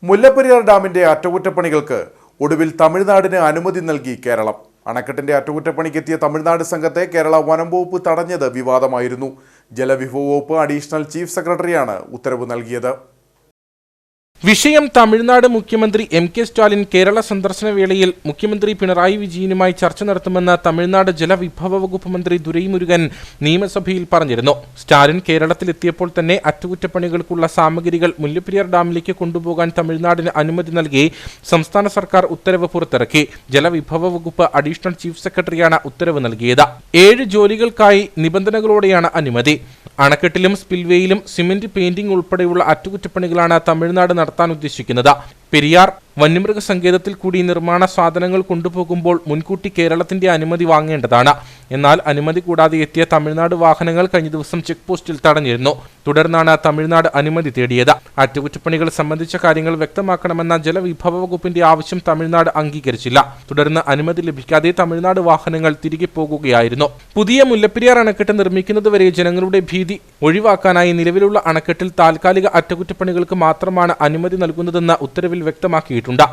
മുല്ലപ്പെരിയാർ ഡാമിന്റെ അറ്റകുറ്റപ്പണികൾക്ക് ഒടുവിൽ തമിഴ്നാടിന് അനുമതി നൽകി കേരളം. അണക്കെട്ടിന്റെ അറ്റകുറ്റപ്പണിക്കെത്തിയ തമിഴ്നാട് സംഘത്തെ കേരള വനം വകുപ്പ് തടഞ്ഞത് വിവാദമായിരുന്നു. ജലവിഭവ വകുപ്പ് അഡീഷണൽ ചീഫ് സെക്രട്ടറിയാണ് ഉത്തരവ് നൽകിയത്. വിഷയം തമിഴ്നാട് മുഖ്യമന്ത്രി എം.കെ. സ്റ്റാലിൻ കേരള സന്ദർശന വേളയിൽ മുഖ്യമന്ത്രി പിണറായി വിജയനുമായി ചർച്ച നടത്തുമെന്ന് തമിഴ്നാട് ജലവിഭവ വകുപ്പ് മന്ത്രി ദുരൈമുരുഗൻ നിയമസഭയിൽ പറഞ്ഞിരുന്നു. സ്റ്റാലിൻ കേരളത്തിലെത്തിയപ്പോൾ തന്നെ അറ്റകുറ്റപ്പണികൾക്കുള്ള സാമഗ്രികൾ മുല്ലപ്പെരിയാർ ഡാമിലേക്ക് കൊണ്ടുപോകാൻ തമിഴ്നാടിന് അനുമതി നൽകി സംസ്ഥാന സർക്കാർ ഉത്തരവ് പുറത്തിറക്കി. ജലവിഭവ വകുപ്പ് അഡീഷണൽ ചീഫ് സെക്രട്ടറിയാണ് ഉത്തരവ് നൽകിയത്. 7 ജോലികൾക്കായി നിബന്ധനകളോടെയാണ് അനുമതി. അണക്കെട്ടിലും സ്പിൽവേയിലും സിമന്റ് പെയിന്റിംഗ് ഉൾപ്പെടെയുള്ള അറ്റകുറ്റപ്പണികളാണ് തമിഴ്നാട് നടത്താൻ ഉദ്ദേശിക്കുന്നത്. പെരിയാർ വന്യമൃഗ സങ്കേതത്തിൽ കൂടി നിർമ്മാണ സാധനങ്ങൾ കൊണ്ടുപോകുമ്പോൾ മുൻകൂട്ടി കേരളത്തിന്റെ അനുമതി വാങ്ങേണ്ടതാണ്. എന്നാൽ അനുമതി കൂടാതെ എത്തിയ തമിഴ്നാട് വാഹനങ്ങൾ കഴിഞ്ഞ ദിവസം ചെക്ക് പോസ്റ്റിൽ തടഞ്ഞിരുന്നു. തുടർന്നാണ് തമിഴ്നാട് അനുമതി തേടിയത്. അറ്റകുറ്റപ്പണികൾ സംബന്ധിച്ച കാര്യങ്ങൾ വ്യക്തമാക്കണമെന്ന ജലവിഭവ വകുപ്പിന്റെ ആവശ്യം തമിഴ്നാട് അംഗീകരിച്ചില്ല. തുടർന്ന് അനുമതി ലഭിക്കാതെ തമിഴ്നാട് വാഹനങ്ങൾ തിരികെ പോകുകയായിരുന്നു. പുതിയ മുല്ലപ്പെരിയാർ അണക്കെട്ട് നിർമ്മിക്കുന്നതുവരെ ജനങ്ങളുടെ ഭീതി ഒഴിവാക്കാനായി നിലവിലുള്ള അണക്കെട്ടിൽ താൽക്കാലിക അറ്റകുറ്റപ്പണികൾക്ക് മാത്രമാണ് അനുമതി നൽകുന്നതെന്ന് ഉത്തരവിൽ വ്യക്തമാക്കിയിട്ടുണ്ട്.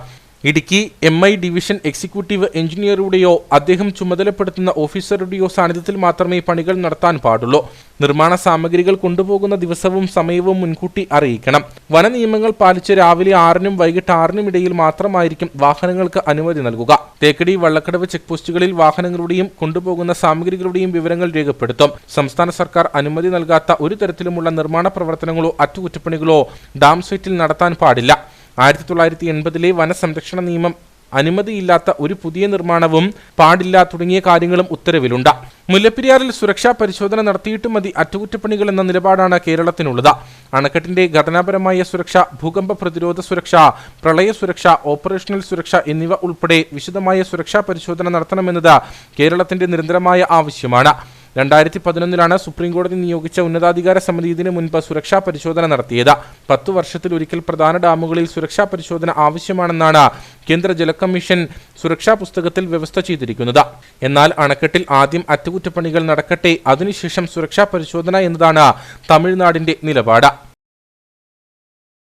ഇടുക്കി MI ഡിവിഷൻ എക്സിക്യൂട്ടീവ് എഞ്ചിനീയറുടെയോ അദ്ദേഹം ചുമതലപ്പെടുത്തുന്ന ഓഫീസറുടെയോ സാന്നിധ്യത്തിൽ മാത്രമേ പണികൾ നടത്താൻ പാടുള്ളൂ. നിർമ്മാണ സാമഗ്രികൾ കൊണ്ടുപോകുന്ന ദിവസവും സമയവും മുൻകൂട്ടി അറിയിക്കണം. വനനിയമങ്ങൾ പാലിച്ച് രാവിലെ 6-നും വൈകിട്ട് 6-നും ഇടയിൽ മാത്രമായിരിക്കും വാഹനങ്ങൾക്ക് അനുമതി നൽകുക. തേക്കടി, വള്ളക്കടവ് ചെക്ക് പോസ്റ്റുകളിൽ വാഹനങ്ങളുടെയും കൊണ്ടുപോകുന്ന സാമഗ്രികളുടെയും വിവരങ്ങൾ രേഖപ്പെടുത്തും. സംസ്ഥാന സർക്കാർ അനുമതി നൽകാത്ത ഒരു തരത്തിലുമുള്ള നിർമ്മാണ പ്രവർത്തനങ്ങളോ അറ്റകുറ്റപ്പണികളോ ഡാം സൈറ്റിൽ നടത്താൻ പാടില്ല. 1980-ലെ വനസംരക്ഷണ നിയമം അനുമതിയില്ലാത്ത ഒരു പുതിയ നിർമ്മാണവും പാടില്ല തുടങ്ങിയ കാര്യങ്ങളും ഉത്തരവിലുണ്ട്. മുല്ലപ്പെരിയാറിൽ സുരക്ഷാ പരിശോധന നടത്തിയിട്ട് മതി അറ്റകുറ്റപ്പണികൾ എന്ന നിലപാടാണ് കേരളത്തിനുള്ളത്. അണക്കെട്ടിന്റെ ഘടനാപരമായ സുരക്ഷ, ഭൂകമ്പ പ്രതിരോധ സുരക്ഷ, പ്രളയ സുരക്ഷ, ഓപ്പറേഷണൽ സുരക്ഷ എന്നിവ ഉൾപ്പെടെ വിശദമായ സുരക്ഷാ പരിശോധന നടത്തണമെന്നത് കേരളത്തിന്റെ നിരന്തരമായ ആവശ്യമാണ്. 2011-ലാണ് സുപ്രീംകോടതി നിയോഗിച്ച ഉന്നതാധികാര സമിതി ഇതിനു മുൻപ് സുരക്ഷാ പരിശോധന നടത്തിയത്. 10 വർഷത്തിലൊരിക്കൽ പ്രധാന ഡാമുകളിൽ സുരക്ഷാ പരിശോധന ആവശ്യമാണെന്നാണ് കേന്ദ്ര ജല കമ്മീഷൻ സുരക്ഷാ പുസ്തകത്തിൽ വ്യവസ്ഥ ചെയ്തിരിക്കുന്നത്. എന്നാൽ അണക്കെട്ടിൽ ആദ്യം അറ്റകുറ്റപ്പണികൾ നടക്കട്ടെ, അതിനുശേഷം സുരക്ഷാ പരിശോധന എന്നതാണ് തമിഴ്നാടിന്റെ നിലപാട്.